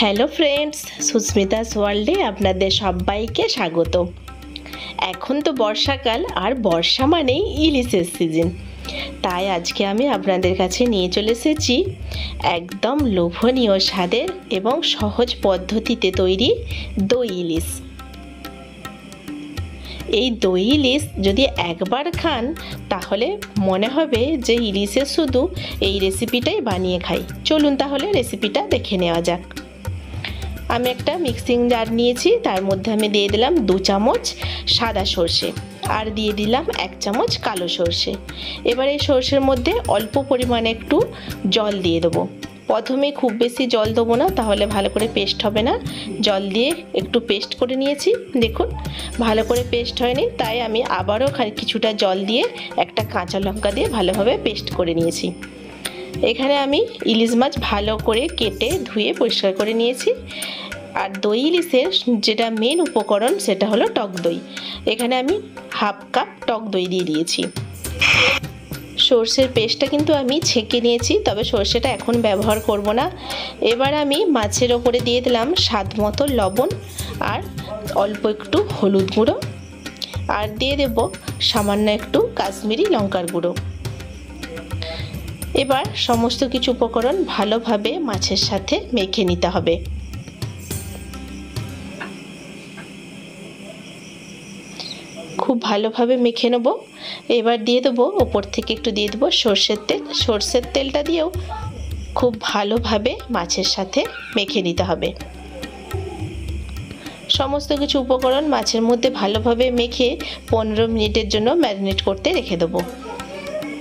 Hello friends, Susmita's ওয়ার্ল্ডে আপনাদের সবাইকে স্বাগত। এখন তো বর্ষাকাল, আর বর্ষা মানেই ইলিশের সিজন। তাই আজকে আমি আপনাদের কাছে নিয়ে চলে এসেছি একদম লোভনীয় স্বাদের এবং সহজ পদ্ধতিতে তৈরি দই ইলিশ। এই দই ইলিশ যদি একবার খান তাহলে মনে হবে যে ইলিশের শুধু এই রেসিপিটাই বানিয়ে খাই। চলুন তাহলে রেসিপিটা দেখে নেওয়া যাক। আমি একটা মিক্সিং জার নিয়েছি, তার মধ্যে আমি দিয়ে দিলাম 2 চামচ সাদা সর্ষে আর দিয়ে দিলাম 1 চামচ কালো সর্ষে। এবার এই সর্ষের মধ্যে অল্প পরিমাণে একটু জল দিয়ে দেবো। প্রথমে খুব বেশি জল দেবো না, তাহলে ভালো করে পেস্ট হবে না। জল দিয়ে একটু পেস্ট করে নিয়েছি, দেখুন ভালো করে পেস্ট হয়নি, তাই আমি আবারও কিছুটা জল দিয়ে একটা কাঁচা লঙ্কা দিয়ে ভালোভাবে পেস্ট করে নিয়েছি। এখানে আমি ইলিশ মাছ ভালো করে কেটে ধুয়ে পরিষ্কার করে নিয়েছি। আর দই ইলিশের যেটা মেন উপকরণ সেটা হলো টক দই। এখানে আমি হাফ কাপ টক দই দিয়ে দিয়েছি। সর্ষের পেস্টটা কিন্তু আমি ছেঁকে নিয়েছি, তবে সর্ষেটা এখন ব্যবহার করব না। এবার আমি মাছের ওপরে দিয়ে দিলাম স্বাদ মতো লবণ আর অল্প একটু হলুদ গুঁড়ো, আর দিয়ে দেব সামান্য একটু কাশ্মীরি লঙ্কার গুঁড়ো। এবার সমস্ত কিছু উপকরণ ভালোভাবে মাছের সাথে মেখে নিতে হবে। খুব ভালোভাবে মেখে নেব। এবার দিয়ে দেবো ওপর থেকে একটু দিয়ে দেবো সর্ষের তেল। সর্ষের তেলটা দিয়েও খুব ভালোভাবে মাছের সাথে মেখে নিতে হবে। সমস্ত কিছু উপকরণ মাছের মধ্যে ভালোভাবে মেখে 15 মিনিটের জন্য ম্যারিনেট করতে রেখে দেবো,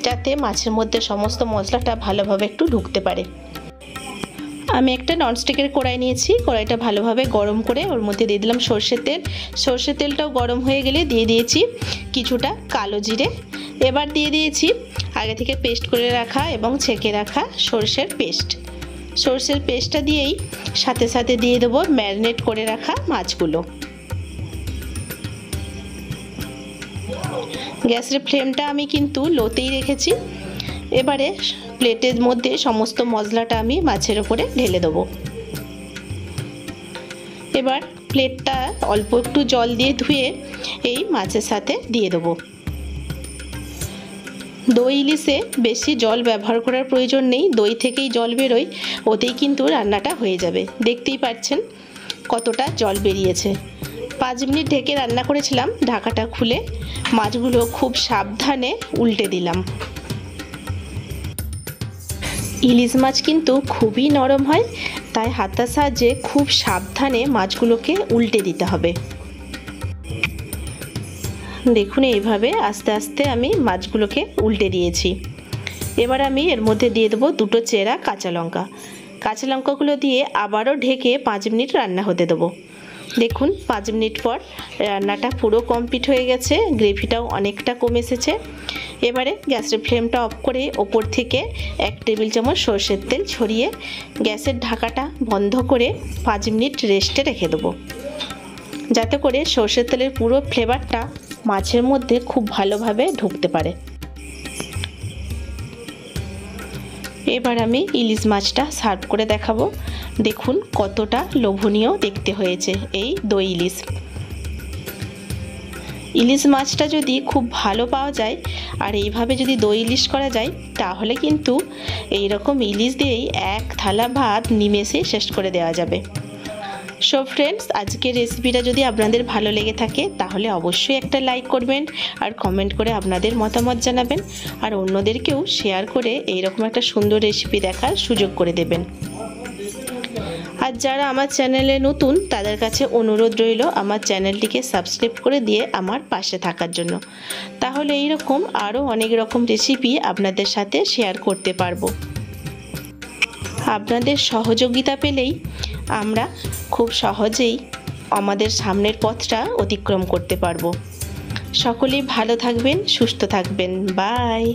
যাতে মাছের মধ্যে সমস্ত মশলাটা ভালোভাবে একটু ঢুকতে পারে। আমি একটা ননস্টিকের কড়াই নিয়েছি, কড়াইটা ভালোভাবে গরম করে ওর মধ্যে দিয়ে দিলাম সর্ষের তেল। সর্ষের তেলটাও গরম হয়ে গেলে দিয়ে দিয়েছি কিছুটা কালো জিরে। এবার দিয়ে দিয়েছি আগে থেকে পেস্ট করে রাখা এবং ছেঁকে রাখা সর্ষের পেস্ট। সর্ষের পেস্টটা দিয়েই সাথে সাথে দিয়ে দেবো ম্যারিনেট করে রাখা মাছগুলো। গ্যাসের ফ্লেমটা আমি কিন্তু লোতেই রেখেছি। এবারে প্লেটের মধ্যে সমস্ত মশলাটা আমি মাছের ওপরে ঢেলে দেবো। এবার প্লেটটা অল্প একটু জল দিয়ে ধুয়ে এই মাছের সাথে দিয়ে দেবো। দই ইলিশে বেশি জল ব্যবহার করার প্রয়োজন নেই, দই থেকেই জল বেরোয়, ওতেই কিন্তু রান্নাটা হয়ে যাবে। দেখতেই পাচ্ছেন কতটা জল বেরিয়েছে। 5 মিনিট ঢেকে রান্না করেছিলাম। ঢাকাটা খুলে মাছগুলো খুব সাবধানে উল্টে দিলাম। ইলিশ মাছ কিন্তু খুবই নরম হয়, তাই হাতার সাহায্যে খুব সাবধানে মাছগুলোকে উল্টে দিতে হবে। দেখুন এইভাবে আস্তে আস্তে আমি মাছগুলোকে উল্টে দিয়েছি। এবার আমি এর মধ্যে দিয়ে দেবো 2টো চেরা কাঁচা লঙ্কা। কাঁচা লঙ্কাগুলো দিয়ে আবারও ঢেকে 5 মিনিট রান্না হতে দেবো। দেখুন 5 মিনিট পর রান্নাটা পুরো কমপ্লিট হয়ে গেছে, গ্রেভিটাও অনেকটা কমে এসেছে। এবারে গ্যাসের ফ্লেমটা অফ করে ওপর থেকে 1 টেবিল চামচ সর্ষের তেল ছড়িয়ে গ্যাসের ঢাকাটা বন্ধ করে 5 মিনিট রেস্টে রেখে দেবো, যাতে করে সর্ষের তেলের পুরো ফ্লেভারটা মাছের মধ্যে খুব ভালোভাবে ঢুকতে পারে। এবার আমি ইলিশ মাছটা সার্ভ করে দেখাবো। দেখুন কতটা লোভনীয় দেখতে হয়েছে এই দই ইলিশ। ইলিশ মাছটা যদি খুব ভালো পাওয়া যায় আর এইভাবে যদি দই ইলিশ করা যায়, তাহলে কিন্তু এই রকম ইলিশ দিয়েই 1 থালা ভাত নিমেষে শেষ করে দেওয়া যাবে। সো ফ্রেন্ডস, আজকের রেসিপিটা যদি আপনাদের ভালো লেগে থাকে তাহলে অবশ্যই একটা লাইক করবেন আর কমেন্ট করে আপনাদের মতামত জানাবেন, আর অন্যদেরকেও শেয়ার করে এইরকম একটা সুন্দর রেসিপি দেখার সুযোগ করে দেবেন। আর যারা আমার চ্যানেলে নতুন তাদের কাছে অনুরোধ রইল আমার চ্যানেলটিকে সাবস্ক্রাইব করে দিয়ে আমার পাশে থাকার জন্য, তাহলে এইরকম আরও অনেক রকম রেসিপি আপনাদের সাথে শেয়ার করতে পারবো। আপনাদের সহযোগিতা পেলেই আমরা খুব সহজেই আমাদের সামনের পথটা অতিক্রম করতে পারবো। সকলেই ভালো থাকবেন, সুস্থ থাকবেন। বাই।